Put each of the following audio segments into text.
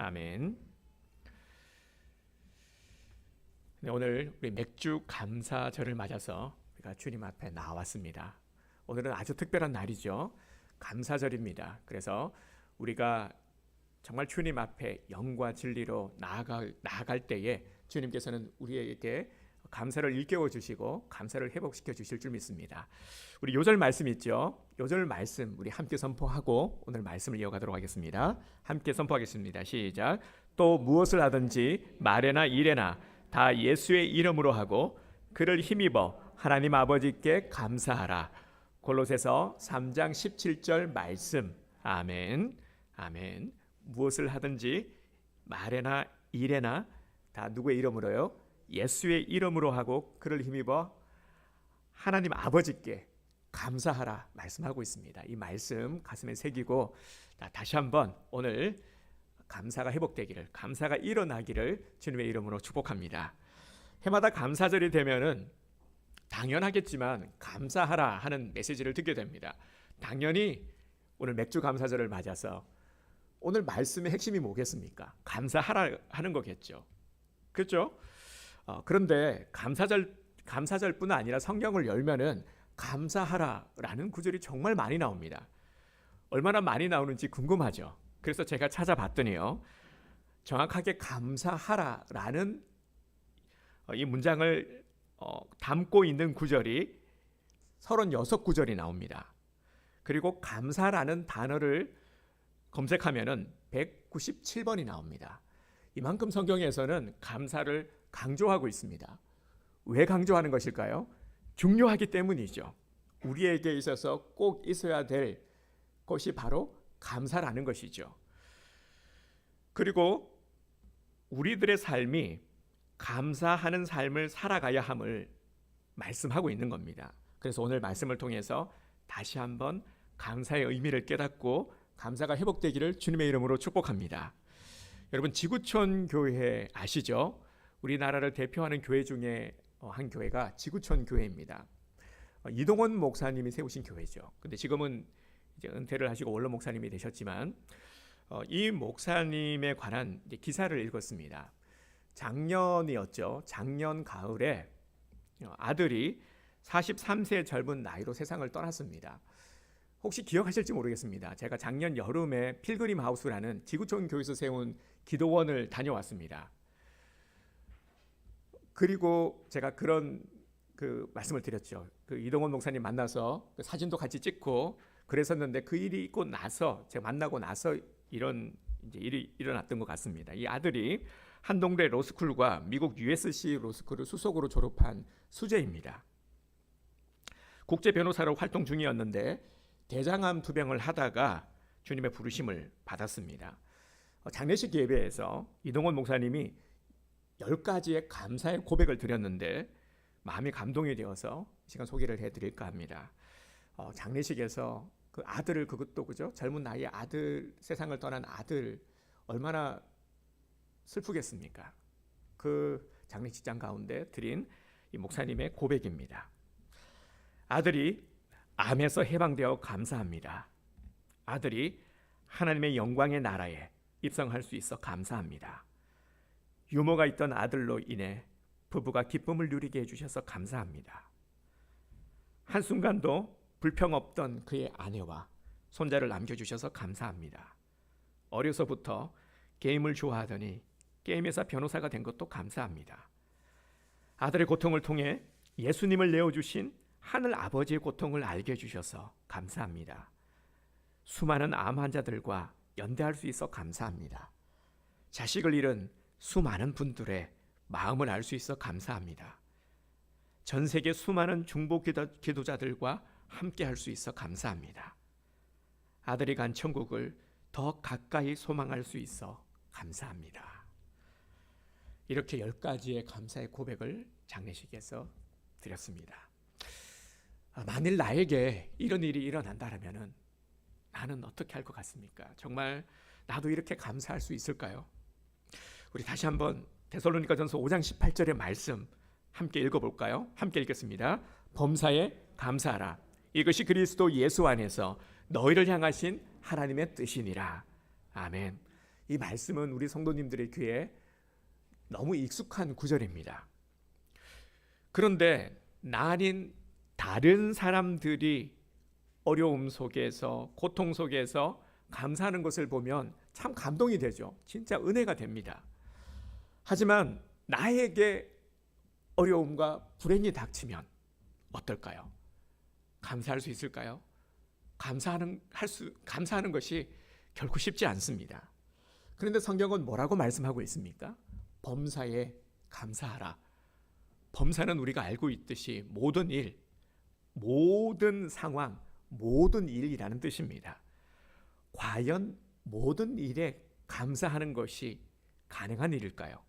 아멘. 네, 오늘 우리 맥주 감사절을 맞아서 우리가 주님 앞에 나왔습니다. 오늘은 아주 특별한 날이죠. 감사절입니다. 그래서 우리가 정말 주님 앞에 영과 진리로 나아갈 때에 주님께서는 우리에게 감사를 일깨워 주시고 감사를 회복시켜 주실 줄 믿습니다. 우리 요절 말씀 있죠? 요절 말씀 우리 함께 선포하고 오늘 말씀을 이어가도록 하겠습니다. 함께 선포하겠습니다. 시작. 또 무엇을 하든지 말에나 일에나 다 예수의 이름으로 하고 그를 힘입어 하나님 아버지께 감사하라. 골로새서 3장 17절 말씀. 아멘. 아멘. 무엇을 하든지 말에나 일에나 다 누구의 이름으로요? 예수의 이름으로 하고 그를 힘입어 하나님 아버지께 감사하라 말씀하고 있습니다. 이 말씀 가슴에 새기고 다시 한번 오늘 감사가 회복되기를, 감사가 일어나기를 주님의 이름으로 축복합니다. 해마다 감사절이 되면은 당연하겠지만 감사하라 하는 메시지를 듣게 됩니다. 당연히 오늘 맥주 감사절을 맞아서 오늘 말씀의 핵심이 뭐겠습니까? 감사하라 하는 거겠죠. 그렇죠? 그런데 감사절뿐 아니라 성경을 열면은 감사하라라는 구절이 정말 많이 나옵니다. 얼마나 많이 나오는지 궁금하죠. 그래서 제가 찾아봤더니요, 정확하게 감사하라라는 이 문장을 담고 있는 구절이 36구절이 나옵니다. 그리고 감사라는 단어를 검색하면은 197번이 나옵니다. 이만큼 성경에서는 감사를 강조하고 있습니다. 왜 강조하는 것일까요? 중요하기 때문이죠. 우리에게 있어서 꼭 있어야 될 것이 바로 감사라는 것이죠. 그리고 우리들의 삶이 감사하는 삶을 살아가야 함을 말씀하고 있는 겁니다. 그래서 오늘 말씀을 통해서 다시 한번 감사의 의미를 깨닫고 감사가 회복되기를 주님의 이름으로 축복합니다. 여러분, 지구촌 교회 아시죠? 우리나라를 대표하는 교회 중에 한 교회가 지구촌 교회입니다. 이동원 목사님이 세우신 교회죠. 근데 지금은 이제 은퇴를 하시고 원로 목사님이 되셨지만 이 목사님에 관한 기사를 읽었습니다. 작년이었죠. 작년 가을에 아들이 43세 젊은 나이로 세상을 떠났습니다. 혹시 기억하실지 모르겠습니다. 제가 작년 여름에 필그림 하우스라는 지구촌 교회에서 세운 기도원을 다녀왔습니다. 그리고 제가 그런 말씀을 드렸죠. 이동원 목사님 만나서 사진도 같이 찍고 그랬었는데 그 일이 있고 나서 제가 만나고 나서 이런 이제 일이 일어났던 것 같습니다. 이 아들이 한동대 로스쿨과 미국 USC 로스쿨을 수석으로 졸업한 수재입니다. 국제 변호사로 활동 중이었는데 대장암 투병을 하다가 주님의 부르심을 받았습니다. 장례식 예배에서 이동원 목사님이 10가지의 감사의 고백을 드렸는데 마음이 감동이 되어서 이 시간 소개를 해드릴까 합니다. 장례식에서 그 아들을 그것도 그죠? 젊은 나이에 아들, 세상을 떠난 아들 얼마나 슬프겠습니까? 그 장례식장 가운데 드린 이 목사님의 고백입니다. 아들이 암에서 해방되어 감사합니다. 아들이 하나님의 영광의 나라에 입성할 수 있어 감사합니다. 유모가 있던 아들로 인해 부부가 기쁨을 누리게 해주셔서 감사합니다. 한순간도 불평 없던 그의 아내와 손자를 남겨주셔서 감사합니다. 어려서부터 게임을 좋아하더니 게임회사 변호사가 된 것도 감사합니다. 아들의 고통을 통해 예수님을 내어주신 하늘 아버지의 고통을 알게 해주셔서 감사합니다. 수많은 암 환자들과 연대할 수 있어 감사합니다. 자식을 잃은 수많은 분들의 마음을 알 수 있어 감사합니다. 전 세계 수많은 중보 기도자들과 함께 할 수 있어 감사합니다. 아들이 간 천국을 더 가까이 소망할 수 있어 감사합니다. 이렇게 10가지의 감사의 고백을 장례식에서 드렸습니다. 만일 나에게 이런 일이 일어난다면 나는 어떻게 할 것 같습니까? 정말 나도 이렇게 감사할 수 있을까요? 우리 다시 한번 데살로니가전서 5장 18절의 말씀 함께 읽어볼까요? 함께 읽겠습니다. 범사에 감사하라. 이것이 그리스도 예수 안에서 너희를 향하신 하나님의 뜻이니라. 아멘. 이 말씀은 우리 성도님들의 귀에 너무 익숙한 구절입니다. 그런데 나 아닌 다른 사람들이 어려움 속에서, 고통 속에서 감사하는 것을 보면 참 감동이 되죠. 진짜 은혜가 됩니다. 하지만 나에게 어려움과 불행이 닥치면 어떨까요? 감사할 수 있을까요? 감사하는 것이 결코 쉽지 않습니다. 그런데 성경은 뭐라고 말씀하고 있습니까? 범사에 감사하라. 범사는 우리가 알고 있듯이 모든 일, 모든 상황, 모든 일이라는 뜻입니다. 과연 모든 일에 감사하는 것이 가능한 일일까요?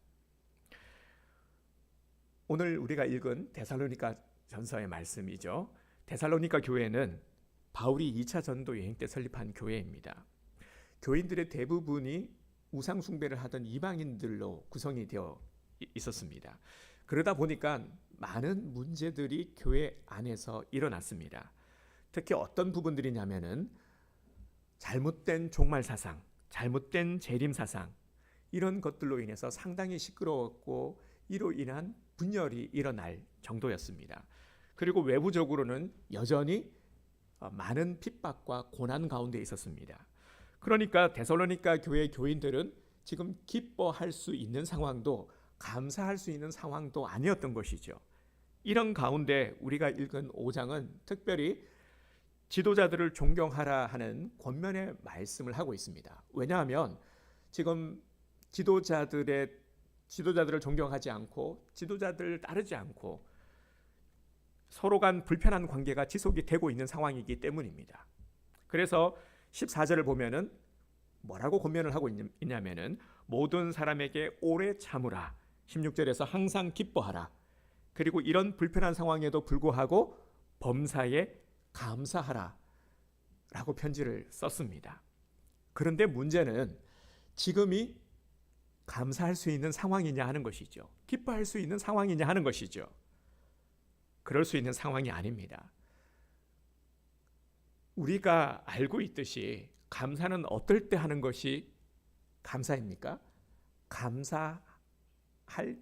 오늘 우리가 읽은 데살로니가 전서의 말씀이죠. 데살로니가 교회는 바울이 2차 전도 여행 때 설립한 교회입니다. 교인들의 대부분이 우상 숭배를 하던 이방인들로 구성이 되어 있었습니다. 그러다 보니까 많은 문제들이 교회 안에서 일어났습니다. 특히 어떤 부분들이냐면은 잘못된 종말 사상, 잘못된 재림 사상, 이런 것들로 인해서 상당히 시끄러웠고 이로 인한 분열이 일어날 정도였습니다. 그리고 외부적으로는 여전히 많은 핍박과 고난 가운데 있었습니다. 그러니까 데살로니가 교회 교인들은 지금 기뻐할 수 있는 상황도 감사할 수 있는 상황도 아니었던 것이죠. 이런 가운데 우리가 읽은 5장은 특별히 지도자들을 존경하라 하는 권면의 말씀을 하고 있습니다. 왜냐하면 지금 지도자들을 존경하지 않고 지도자들을 따르지 않고 서로 간 불편한 관계가 지속이 되고 있는 상황이기 때문입니다. 그래서 14절을 보면은 뭐라고 권면을 하고 있냐면은 모든 사람에게 오래 참으라. 16절에서 항상 기뻐하라. 그리고 이런 불편한 상황에도 불구하고 범사에 감사하라 라고 편지를 썼습니다. 그런데 문제는 지금이 감사할 수 있는 상황이냐 하는 것이죠. 기뻐할 수 있는 상황이냐 하는 것이죠. 그럴 수 있는 상황이 아닙니다. 우리가 알고 있듯이 감사는 어떨 때 하는 것이 감사입니까? 감사할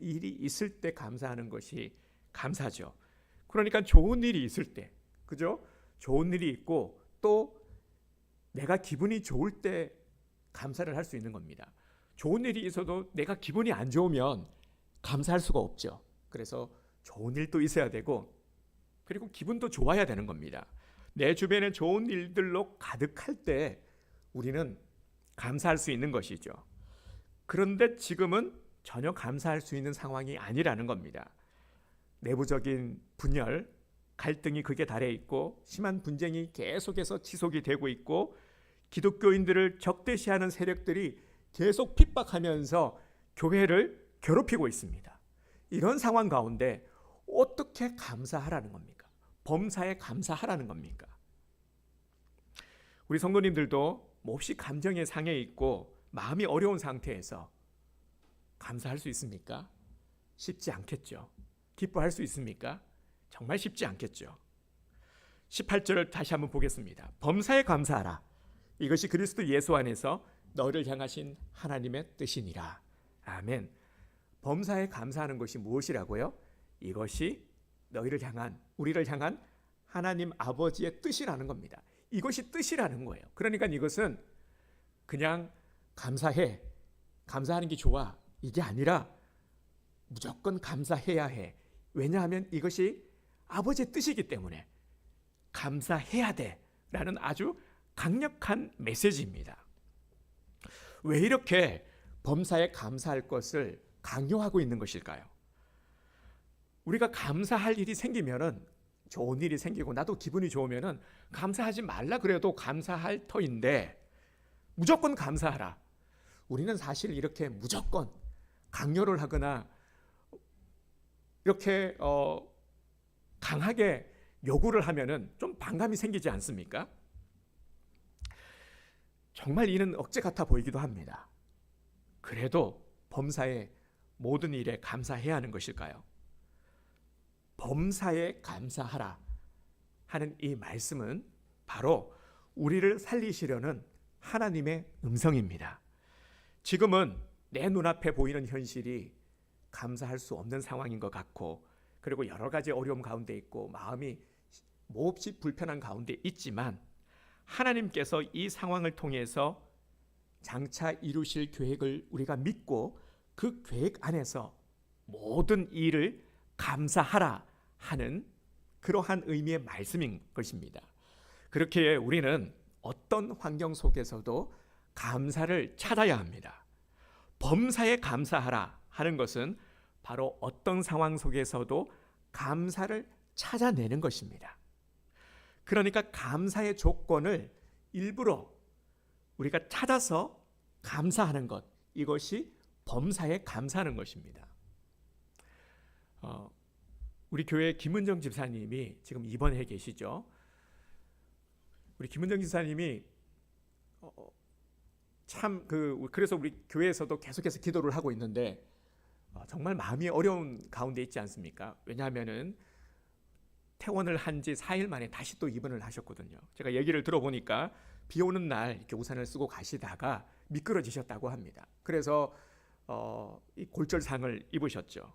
일이 있을 때 감사하는 것이 감사죠. 그러니까 좋은 일이 있을 때, 그죠? 좋은 일이 있고 또 내가 기분이 좋을 때 감사를 할 수 있는 겁니다. 좋은 일이 있어도 내가 기분이 안 좋으면 감사할 수가 없죠. 그래서 좋은 일도 있어야 되고 그리고 기분도 좋아야 되는 겁니다. 내 주변에 좋은 일들로 가득할 때 우리는 감사할 수 있는 것이죠. 그런데 지금은 전혀 감사할 수 있는 상황이 아니라는 겁니다. 내부적인 분열, 갈등이 극에 달해 있고 심한 분쟁이 계속해서 지속이 되고 있고 기독교인들을 적대시하는 세력들이 계속 핍박하면서 교회를 괴롭히고 있습니다. 이런 상황 가운데 어떻게 감사하라는 겁니까? 범사에 감사하라는 겁니까? 우리 성도님들도 몹시 감정의 상해 있고 마음이 어려운 상태에서 감사할 수 있습니까? 쉽지 않겠죠. 기뻐할 수 있습니까? 정말 쉽지 않겠죠. 18절을 다시 한번 보겠습니다. 범사에 감사하라. 이것이 그리스도 예수 안에서 너를 향하신 하나님의 뜻이니라. 아멘. 범사에 감사하는 것이 무엇이라고요? 이것이 우리를 향한 하나님 아버지의 뜻이라는 겁니다. 이것이 뜻이라는 거예요. 그러니까 이것은 그냥 감사해, 감사하는 게 좋아, 이게 아니라 무조건 감사해야 해. 왜냐하면 이것이 아버지의 뜻이기 때문에 감사해야 돼 라는 아주 강력한 메시지입니다. 왜 이렇게 범사에 감사할 것을 강요하고 있는 것일까요? 우리가 감사할 일이 생기면은 좋은 일이 생기고 나도 기분이 좋으면은 감사하지 말라 그래도 감사할 터인데 무조건 감사하라. 우리는 사실 이렇게 무조건 강요를 하거나 이렇게 강하게 요구를 하면은 좀 반감이 생기지 않습니까? 정말 이는 억제 같아 보이기도 합니다. 그래도 범사에 모든 일에 감사해야 하는 것일까요? 범사에 감사하라 하는 이 말씀은 바로 우리를 살리시려는 하나님의 음성입니다. 지금은 내 눈앞에 보이는 현실이 감사할 수 없는 상황인 것 같고, 그리고 여러 가지 어려움 가운데 있고 마음이 몹시 불편한 가운데 있지만, 하나님께서 이 상황을 통해서 장차 이루실 계획을 우리가 믿고 그 계획 안에서 모든 일을 감사하라 하는 그러한 의미의 말씀인 것입니다. 그렇기에 우리는 어떤 환경 속에서도 감사를 찾아야 합니다. 범사에 감사하라 하는 것은 바로 어떤 상황 속에서도 감사를 찾아내는 것입니다. 그러니까 감사의 조건을 일부러 우리가 찾아서 감사하는 것, 이것이 범사에 감사하는 것입니다. 우리 교회 김은정 집사님이 지금 입원해 계시죠. 우리 김은정 집사님이 그래서 우리 교회에서도 계속해서 기도를 하고 있는데 정말 마음이 어려운 가운데 있지 않습니까? 왜냐하면은 퇴원을 한 지 4일 만에 다시 또 입원을 하셨거든요. 제가 얘기를 들어보니까 비 오는 날 이렇게 우산을 쓰고 가시다가 미끄러지셨다고 합니다. 그래서 이 골절상을 입으셨죠.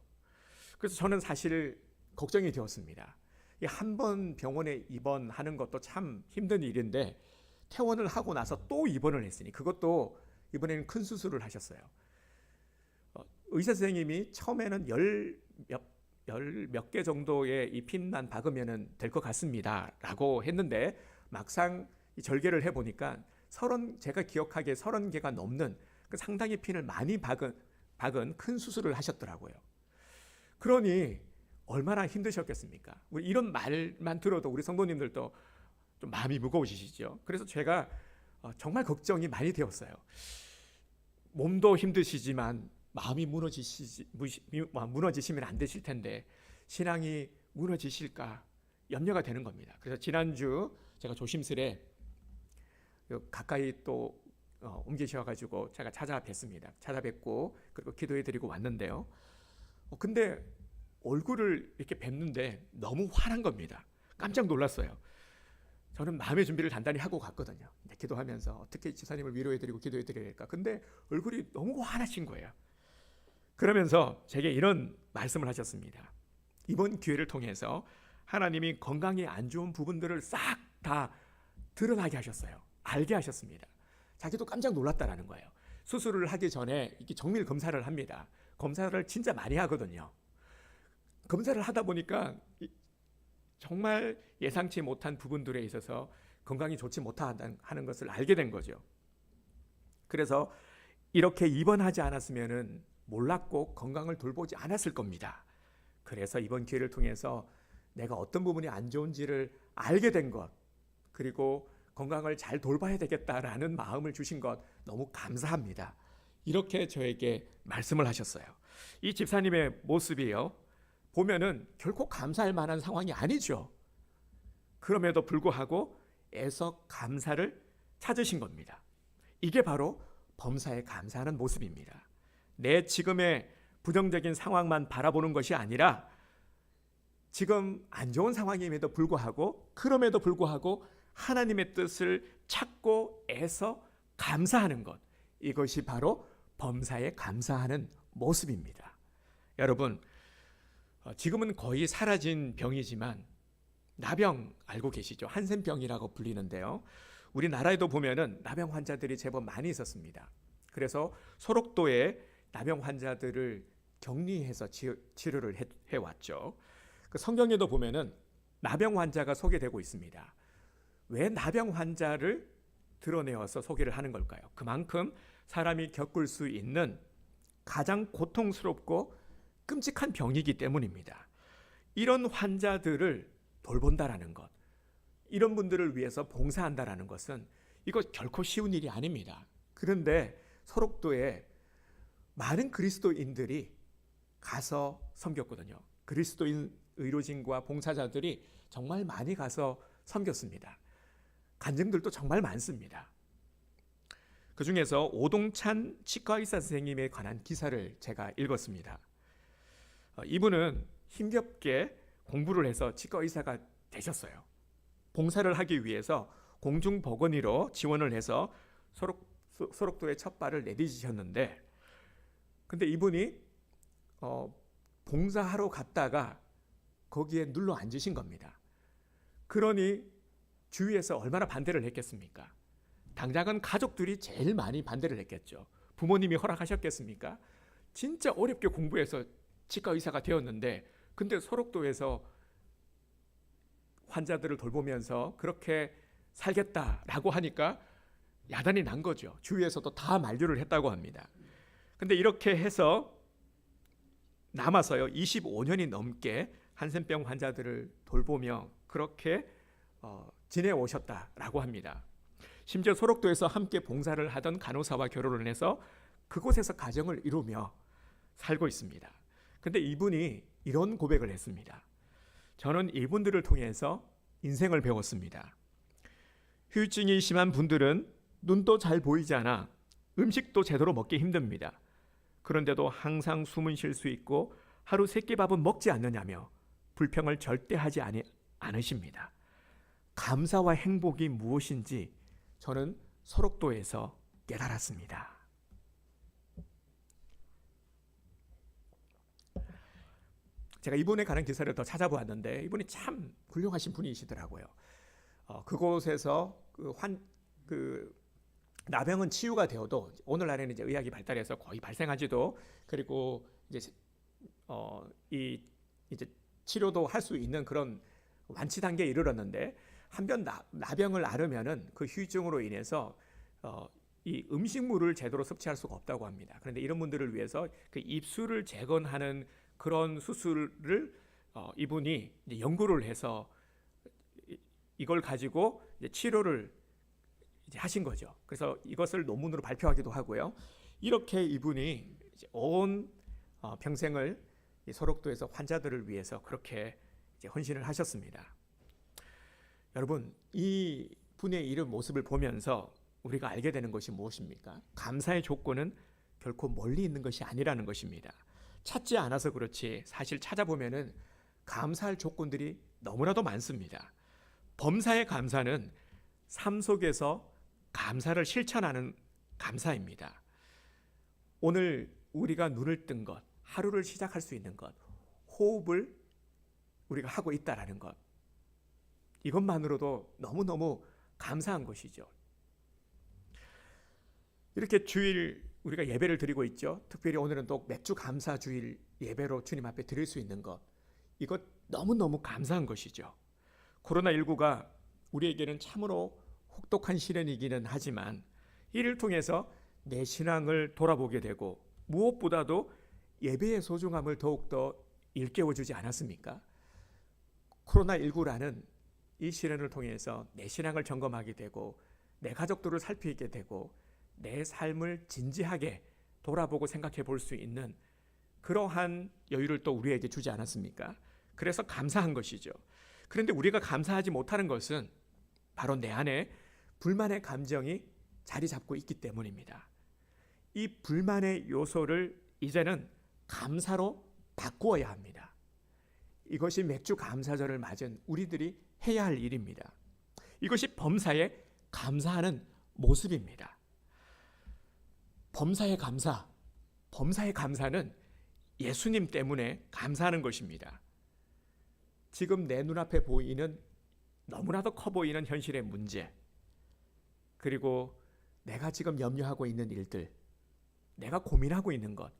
그래서 저는 사실 걱정이 되었습니다. 한 번 병원에 입원하는 것도 참 힘든 일인데 퇴원을 하고 나서 또 입원을 했으니, 그것도 이번에는 큰 수술을 하셨어요. 의사 선생님이 처음에는 열 몇 개 정도의 이 핀만 박으면 될 것 같습니다 라고 했는데, 막상 절개를 해보니까 제가 기억하기에 30개가 넘는 상당히 핀을 많이 박은 큰 수술을 하셨더라고요. 그러니 얼마나 힘드셨겠습니까? 우리 이런 말만 들어도 우리 성도님들도 좀 마음이 무거우시죠. 그래서 제가 정말 걱정이 많이 되었어요. 몸도 힘드시지만 마음이 무너지시면 안 되실 텐데 신앙이 무너지실까 염려가 되는 겁니다. 그래서 지난주 제가 조심스레 가까이 또 옮기셔가지고 제가 찾아뵙습니다. 찾아뵙고 그리고 기도해드리고 왔는데요. 근데 얼굴을 이렇게 뵙는데 너무 화난 겁니다. 깜짝 놀랐어요. 저는 마음의 준비를 단단히 하고 갔거든요. 기도하면서 어떻게 지사님을 위로해드리고 기도해드려야 할까. 근데 얼굴이 너무 화나신 거예요. 그러면서 제게 이런 말씀을 하셨습니다. 이번 기회를 통해서 하나님이 건강에 안 좋은 부분들을 싹 다 드러나게 하셨어요. 알게 하셨습니다. 자기도 깜짝 놀랐다라는 거예요. 수술을 하기 전에 이렇게 정밀 검사를 합니다. 검사를 진짜 많이 하거든요. 검사를 하다 보니까 정말 예상치 못한 부분들에 있어서 건강이 좋지 못하다는 것을 알게 된 거죠. 그래서 이렇게 입원하지 않았으면은 몰랐고 건강을 돌보지 않았을 겁니다. 그래서 이번 기회를 통해서 내가 어떤 부분이 안 좋은지를 알게 된 것, 그리고 건강을 잘 돌봐야 되겠다라는 마음을 주신 것 너무 감사합니다. 이렇게 저에게 말씀을 하셨어요. 이 집사님의 모습이요, 보면은 결코 감사할 만한 상황이 아니죠. 그럼에도 불구하고 애써 감사를 찾으신 겁니다. 이게 바로 범사에 감사하는 모습입니다. 내 지금의 부정적인 상황만 바라보는 것이 아니라 지금 안 좋은 상황임에도 불구하고, 그럼에도 불구하고 하나님의 뜻을 찾고 애써 감사하는 것, 이것이 바로 범사에 감사하는 모습입니다. 여러분, 지금은 거의 사라진 병이지만 나병 알고 계시죠? 한센병이라고 불리는데요. 우리나라에도 보면은 나병 환자들이 제법 많이 있었습니다. 그래서 소록도에 나병 환자들을 격리해서 치료를 해왔죠. 그 성경에도 보면은 나병 환자가 소개되고 있습니다. 왜 나병 환자를 드러내어서 소개를 하는 걸까요? 그만큼 사람이 겪을 수 있는 가장 고통스럽고 끔찍한 병이기 때문입니다. 이런 환자들을 돌본다라는 것, 이런 분들을 위해서 봉사한다라는 것은 이거 결코 쉬운 일이 아닙니다. 그런데 소록도에 많은 그리스도인들이 가서 섬겼거든요. 그리스도인 의료진과 봉사자들이 정말 많이 가서 섬겼습니다. 간증들도 정말 많습니다. 그 중에서 오동찬 치과의사 선생님에 관한 기사를 제가 읽었습니다. 이분은 힘겹게 공부를 해서 치과의사가 되셨어요. 봉사를 하기 위해서 공중보건의로 지원을 해서 소록도에 첫 발을 내디디셨는데, 근데 이분이 봉사하러 갔다가 거기에 눌러 앉으신 겁니다. 그러니 주위에서 얼마나 반대를 했겠습니까? 당장은 가족들이 제일 많이 반대를 했겠죠. 부모님이 허락하셨겠습니까? 진짜 어렵게 공부해서 치과 의사가 되었는데, 근데 소록도에서 환자들을 돌보면서 그렇게 살겠다라고 하니까 야단이 난 거죠. 주위에서도 다 만류를 했다고 합니다. 근데 이렇게 해서 남아서요, 25년이 넘게 한센병 환자들을 돌보며 그렇게 지내오셨다라고 합니다. 심지어 소록도에서 함께 봉사를 하던 간호사와 결혼을 해서 그곳에서 가정을 이루며 살고 있습니다. 근데 이분이 이런 고백을 했습니다. 저는 이분들을 통해서 인생을 배웠습니다. 후유증이 심한 분들은 눈도 잘 보이지 않아 음식도 제대로 먹기 힘듭니다. 그런데도 항상 숨은 쉴 수 있고 하루 3끼 밥은 먹지 않느냐며 불평을 절대 하지 않으십니다. 감사와 행복이 무엇인지 저는 소록도에서 깨달았습니다. 제가 이분에 관한 기사를 더 찾아보았는데 이분이 참 훌륭하신 분이시더라고요. 그곳에서 나병은 치유가 되어도 오늘날에는 이제 의학이 발달해서 거의 발생하지도, 그리고 이제 치료도 할 수 있는 그런 완치 단계에 이르렀는데, 한편 나병을 앓으면은 그 후유증으로 인해서 이 음식물을 제대로 섭취할 수가 없다고 합니다. 그런데 이런 분들을 위해서 그 입술을 재건하는 그런 수술을 이분이 이제 연구를 해서 이걸 가지고 이제 치료를 이제 하신 거죠. 그래서 이것을 논문으로 발표하기도 하고요. 이렇게 이분이 이제 온 평생을 소록도에서 환자들을 위해서 그렇게 이제 헌신을 하셨습니다. 여러분, 이 분의 이런 모습을 보면서 우리가 알게 되는 것이 무엇입니까? 감사의 조건은 결코 멀리 있는 것이 아니라는 것입니다. 찾지 않아서 그렇지 사실 찾아보면은 감사할 조건들이 너무나도 많습니다. 범사의 감사는 삶 속에서 감사를 실천하는 감사입니다. 오늘 우리가 눈을 뜬 것, 하루를 시작할 수 있는 것, 호흡을 우리가 하고 있다라는 것, 이것만으로도 너무너무 감사한 것이죠. 이렇게 주일 우리가 예배를 드리고 있죠. 특별히 오늘은 또 맥주 감사 주일 예배로 주님 앞에 드릴 수 있는 것, 이것 너무너무 감사한 것이죠. 코로나19가 우리에게는 참으로 혹독한 시련이기는 하지만 이를 통해서 내 신앙을 돌아보게 되고 무엇보다도 예배의 소중함을 더욱더 일깨워주지 않았습니까? 코로나19라는 이 시련을 통해서 내 신앙을 점검하게 되고 내 가족들을 살피게 되고 내 삶을 진지하게 돌아보고 생각해 볼 수 있는 그러한 여유를 또 우리에게 주지 않았습니까? 그래서 감사한 것이죠. 그런데 우리가 감사하지 못하는 것은 바로 내 안에 불만의 감정이 자리 잡고 있기 때문입니다. 이 불만의 요소를 이제는 감사로 바꾸어야 합니다. 이것이 맥주 감사절을 맞은 우리들이 해야 할 일입니다. 이것이 범사에 감사하는 모습입니다. 범사의 감사는 예수님 때문에 감사하는 것입니다. 지금 내 눈앞에 보이는 너무나도 커 보이는 현실의 문제, 그리고 내가 지금 염려하고 있는 일들, 내가 고민하고 있는 것,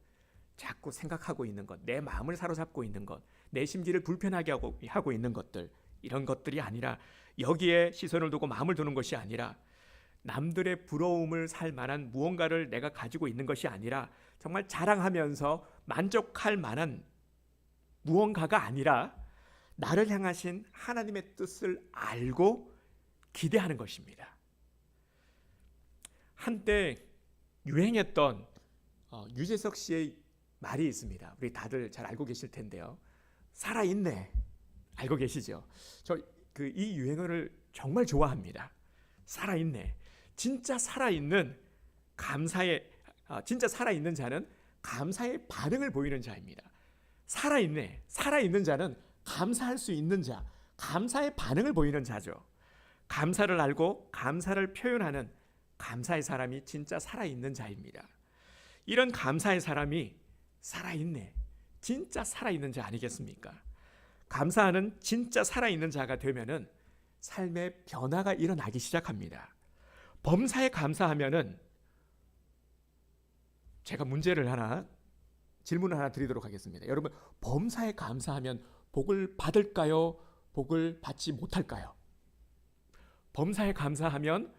자꾸 생각하고 있는 것, 내 마음을 사로잡고 있는 것, 내 심지를 불편하게 하고 있는 것들, 이런 것들이 아니라, 여기에 시선을 두고 마음을 두는 것이 아니라, 남들의 부러움을 살 만한 무언가를 내가 가지고 있는 것이 아니라 정말 자랑하면서 만족할 만한 무언가가 아니라 나를 향하신 하나님의 뜻을 알고 기대하는 것입니다. 한때 유행했던 유재석 씨의 말이 있습니다. 우리 다들 잘 알고 계실 텐데요. 살아있네. 알고 계시죠? 저 이 유행어를 정말 좋아합니다. 살아있네. 진짜 살아있는 진짜 살아있는 자는 감사의 반응을 보이는 자입니다. 살아있네. 살아있는 자는 감사할 수 있는 자, 감사의 반응을 보이는 자죠. 감사를 알고 감사를 표현하는 감사의 사람이 진짜 살아있는 자입니다. 이런 감사의 사람이 살아있네, 진짜 살아있는 자 아니겠습니까? 감사하는 진짜 살아있는 자가 되면은 삶의 변화가 일어나기 시작합니다. 범사에 감사하면은, 제가 질문을 하나 드리도록 하겠습니다. 여러분, 범사에 감사하면 복을 받을까요? 복을 받지 못할까요? 범사에 감사하면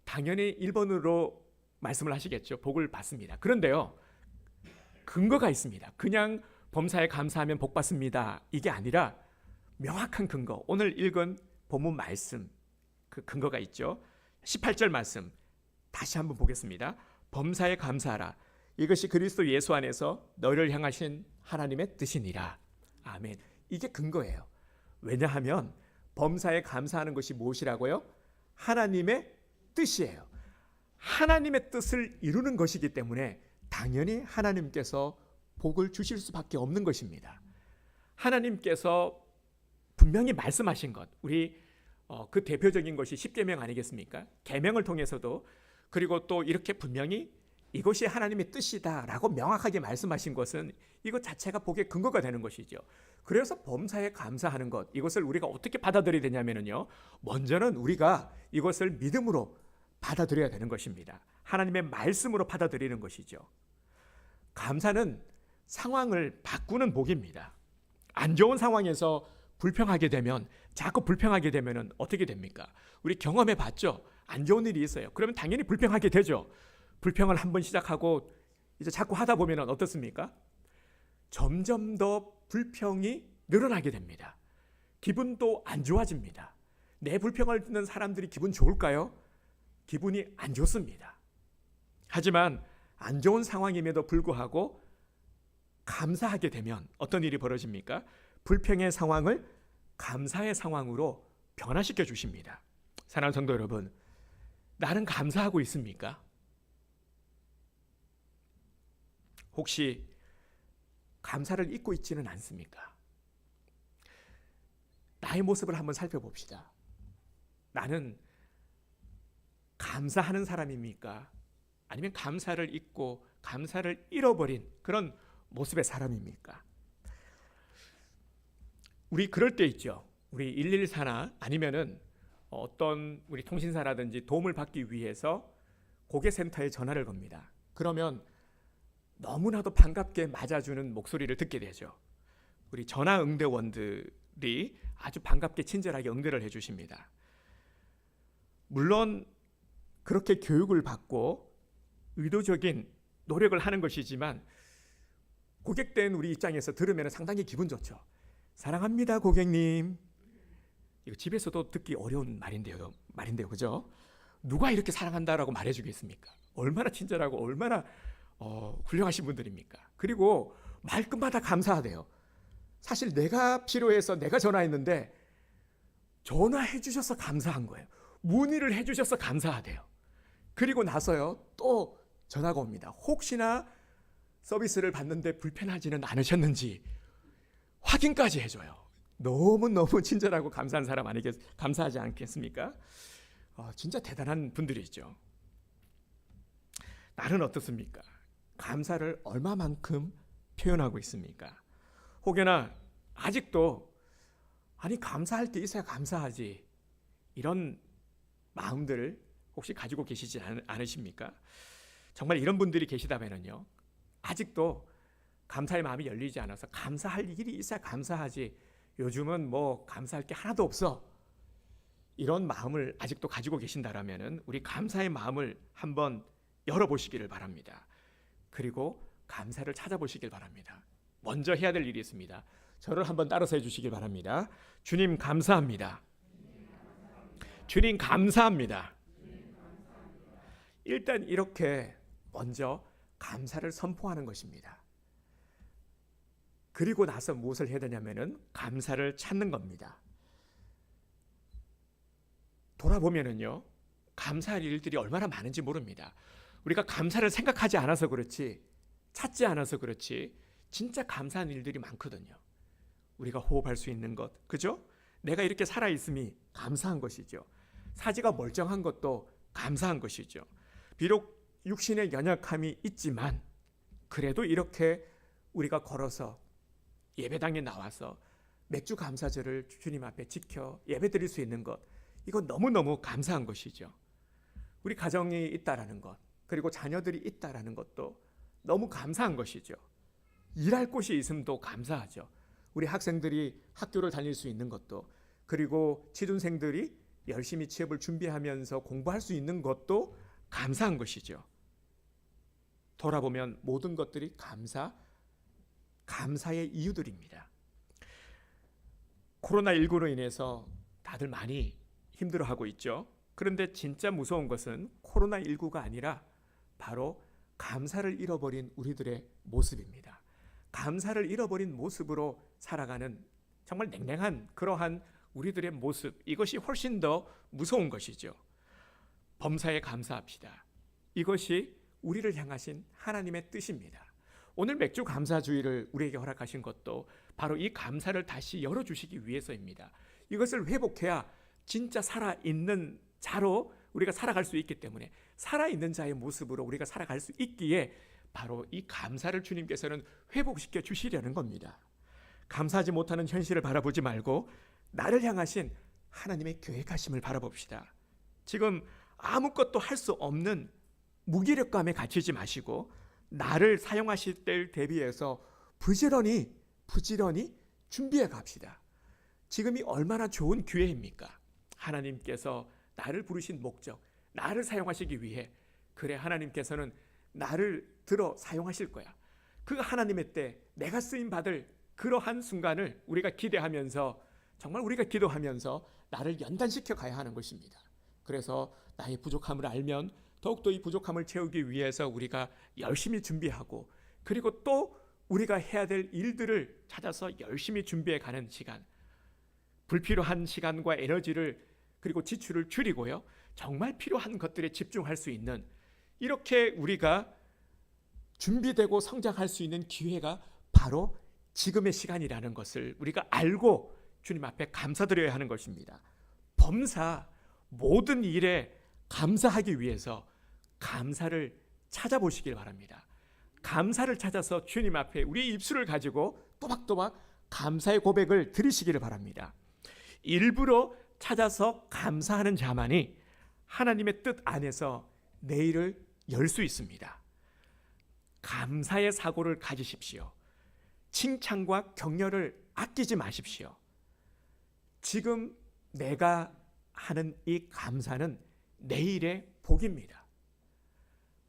당연히 1번으로 말씀을 하시겠죠. 복을 받습니다. 그런데요, 근거가 있습니다. 그냥 범사에 감사하면 복 받습니다, 이게 아니라 명확한 근거, 오늘 읽은 본문 말씀, 그 근거가 있죠. 18절 말씀 다시 한번 보겠습니다. 범사에 감사하라, 이것이 그리스도 예수 안에서 너희를 향하신 하나님의 뜻이니라. 아멘. 이게 근거예요. 왜냐하면 범사에 감사하는 것이 무엇이라고요? 하나님의 뜻이에요. 하나님의 뜻을 이루는 것이기 때문에 당연히 하나님께서 복을 주실 수밖에 없는 것입니다. 하나님께서 분명히 말씀하신 것, 우리 그 대표적인 것이 십계명 아니겠습니까? 계명을 통해서도, 그리고 또 이렇게 분명히 이것이 하나님의 뜻이다라고 명확하게 말씀하신 것은 이것 자체가 복의 근거가 되는 것이죠. 그래서 범사에 감사하는 것, 이것을 우리가 어떻게 받아들여야 되냐면요, 먼저는 우리가 이것을 믿음으로 받아들여야 되는 것입니다. 하나님의 말씀으로 받아들이는 것이죠. 감사는 상황을 바꾸는 복입니다. 안 좋은 상황에서 불평하게 되면, 자꾸 불평하게 되면 어떻게 됩니까? 우리 경험해 봤죠? 안 좋은 일이 있어요. 그러면 당연히 불평하게 되죠. 불평을 한번 시작하고 이제 자꾸 하다 보면 어떻습니까? 점점 더 불평이 늘어나게 됩니다. 기분도 안 좋아집니다. 내 불평을 듣는 사람들이 기분 좋을까요? 기분이 안 좋습니다. 하지만 안 좋은 상황임에도 불구하고 감사하게 되면 어떤 일이 벌어집니까? 불평의 상황을 감사의 상황으로 변화시켜 주십니다. 사랑하는 성도 여러분, 나는 감사하고 있습니까? 혹시 감사를 잊고 있지는 않습니까? 나의 모습을 한번 살펴봅시다. 나는 감사하는 사람입니까? 아니면 감사를 잊고 감사를 잃어버린 그런 모습의 사람입니까? 우리 그럴 때 있죠. 우리 114나 아니면은 어떤 우리 통신사라든지 도움을 받기 위해서 고객센터에 전화를 겁니다. 그러면 너무나도 반갑게 맞아주는 목소리를 듣게 되죠. 우리 전화 응대원들이 아주 반갑게 친절하게 응대를 해주십니다. 물론 그렇게 교육을 받고 의도적인 노력을 하는 것이지만 고객된 우리 입장에서 들으면 상당히 기분 좋죠. 사랑합니다, 고객님. 이거 집에서도 듣기 어려운 말인데요, 그죠? 누가 이렇게 사랑한다라고 말해주겠습니까? 얼마나 친절하고 얼마나 훌륭하신 분들입니까? 그리고 말끝마다 감사하대요. 사실 내가 필요해서 내가 전화했는데 전화해 주셔서 감사한 거예요. 문의를 해 주셔서 감사하대요. 그리고 나서요, 또 전화가 옵니다. 혹시나 서비스를 받는데 불편하지는 않으셨는지 확인까지 해줘요. 너무너무 친절하고 감사한 사람 감사하지 않겠습니까? 진짜 대단한 분들이죠. 나는 어떻습니까? 감사를 얼마만큼 표현하고 있습니까? 혹여나 아직도 감사할 때 있어야 감사하지, 이런 마음들을 혹시 가지고 계시지 않으십니까? 정말 이런 분들이 계시다면요, 아직도 감사의 마음이 열리지 않아서 감사할 일이 있어야 감사하지, 요즘은 뭐 감사할 게 하나도 없어, 이런 마음을 아직도 가지고 계신다라면은 우리 감사의 마음을 한번 열어보시기를 바랍니다. 그리고 감사를 찾아보시길 바랍니다. 먼저 해야 될 일이 있습니다. 저를 한번 따라서 해주시길 바랍니다. 주님 감사합니다. 주님 감사합니다. 일단 이렇게 먼저 감사를 선포하는 것입니다. 그리고 나서 무엇을 해야 되냐면은 감사를 찾는 겁니다. 돌아보면은요, 감사할 일들이 얼마나 많은지 모릅니다. 우리가 감사를 생각하지 않아서 그렇지, 찾지 않아서 그렇지, 진짜 감사한 일들이 많거든요. 우리가 호흡할 수 있는 것, 그죠? 내가 이렇게 살아있음이 감사한 것이죠. 사지가 멀쩡한 것도 감사한 것이죠. 비록 육신의 연약함이 있지만 그래도 이렇게 우리가 걸어서 예배당에 나와서 맥주 감사절을 주님 앞에 지켜 예배드릴 수 있는 것, 이건 너무너무 감사한 것이죠. 우리 가정이 있다라는 것, 그리고 자녀들이 있다라는 것도 너무 감사한 것이죠. 일할 곳이 있음도 감사하죠. 우리 학생들이 학교를 다닐 수 있는 것도, 그리고 취준생들이 열심히 취업을 준비하면서 공부할 수 있는 것도 감사한 것이죠. 돌아보면 모든 것들이 감사의 이유들입니다. 코로나19로 인해서 다들 많이 힘들어하고 있죠. 그런데 진짜 무서운 것은 코로나19가 아니라 바로 감사를 잃어버린 우리들의 모습입니다. 감사를 잃어버린 모습으로 살아가는 정말 냉랭한 그러한 우리들의 모습, 이것이 훨씬 더 무서운 것이죠. 범사에 감사합시다. 이것이 우리를 향하신 하나님의 뜻입니다. 오늘 맥주 감사주의를 우리에게 허락하신 것도 바로 이 감사를 다시 열어주시기 위해서입니다. 이것을 회복해야 진짜 살아있는 자로 우리가 살아갈 수 있기 때문에, 살아있는 자의 모습으로 우리가 살아갈 수 있기에 바로 이 감사를 주님께서는 회복시켜 주시려는 겁니다. 감사하지 못하는 현실을 바라보지 말고 나를 향하신 하나님의 계획하심을 바라봅시다. 지금 아무것도 할 수 없는 무기력감에 갇히지 마시고 나를 사용하실 때를 대비해서 부지런히 준비해 갑시다. 지금이 얼마나 좋은 기회입니까? 하나님께서 나를 부르신 목적, 나를 사용하시기 위해, 그래 하나님께서는 나를 들어 사용하실 거야. 그 하나님의 때 내가 쓰임 받을 그러한 순간을 우리가 기대하면서, 정말 우리가 기도하면서 나를 연단시켜 가야 하는 것입니다. 그래서 나의 부족함을 알면 더욱더 이 부족함을 채우기 위해서 우리가 열심히 준비하고, 그리고 또 우리가 해야 될 일들을 찾아서 열심히 준비해 가는 시간, 불필요한 시간과 에너지를 그리고 지출을 줄이고요, 정말 필요한 것들에 집중할 수 있는, 이렇게 우리가 준비되고 성장할 수 있는 기회가 바로 지금의 시간이라는 것을 우리가 알고 주님 앞에 감사드려야 하는 것입니다. 범사 모든 일에 감사하기 위해서 감사를 찾아보시길 바랍니다. 감사를 찾아서 주님 앞에 우리 입술을 가지고 또박또박 감사의 고백을 드리시기를 바랍니다. 일부러 찾아서 감사하는 자만이 하나님의 뜻 안에서 내일을 열 수 있습니다. 감사의 사고를 가지십시오. 칭찬과 격려를 아끼지 마십시오. 지금 내가 하는 이 감사는 내일의 복입니다.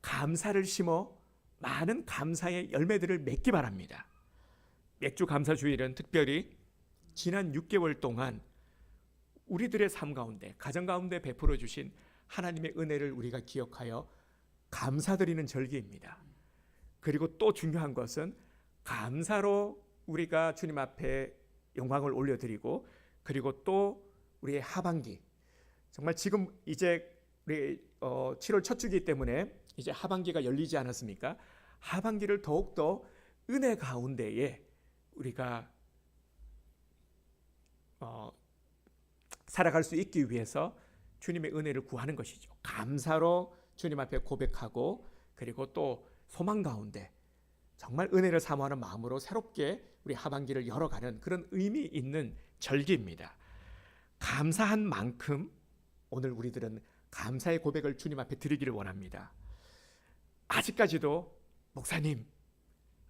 감사를 심어 많은 감사의 열매들을 맺기 바랍니다. 맥주 감사주일은 특별히 지난 6개월 동안 우리들의 삶 가운데, 가정 가운데 베풀어 주신 하나님의 은혜를 우리가 기억하여 감사드리는 절기입니다. 그리고 또 중요한 것은 감사로 우리가 주님 앞에 영광을 올려드리고, 그리고 또 우리의 하반기, 정말 지금 이제 우리 7월 첫 주기 때문에 이제 하반기가 열리지 않았습니까? 하반기를 더욱더 은혜 가운데에 우리가 살아갈 수 있기 위해서 주님의 은혜를 구하는 것이죠. 감사로 주님 앞에 고백하고, 그리고 또 소망 가운데 정말 은혜를 사모하는 마음으로 새롭게 우리 하반기를 열어가는 그런 의미 있는 절기입니다. 감사한 만큼 오늘 우리들은 감사의 고백을 주님 앞에 드리기를 원합니다. 아직까지도 목사님,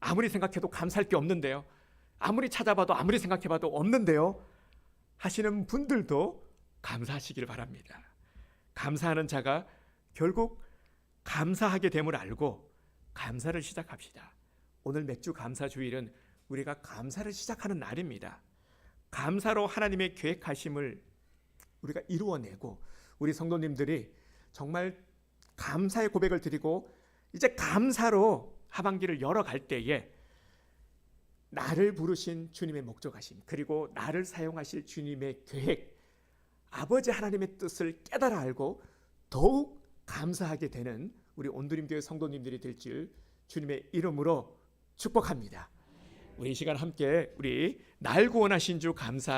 아무리 생각해도 감사할 게 없는데요, 아무리 찾아봐도 아무리 생각해봐도 없는데요 하시는 분들도 감사하시길 바랍니다. 감사하는 자가 결국 감사하게 됨을 알고 감사를 시작합시다. 오늘 맥주 감사주일은 우리가 감사를 시작하는 날입니다. 감사로 하나님의 계획하심을 우리가 이루어내고, 우리 성도님들이 정말 감사의 고백을 드리고 이제 감사로 하반기를 열어갈 때에 나를 부르신 주님의 목적하심, 그리고 나를 사용하실 주님의 계획, 아버지 하나님의 뜻을 깨달아 알고 더욱 감사하게 되는 우리 온드림교회 성도님들이 될 줄 주님의 이름으로 축복합니다. 우리 이 시간 함께 우리 날 구원하신 주 감사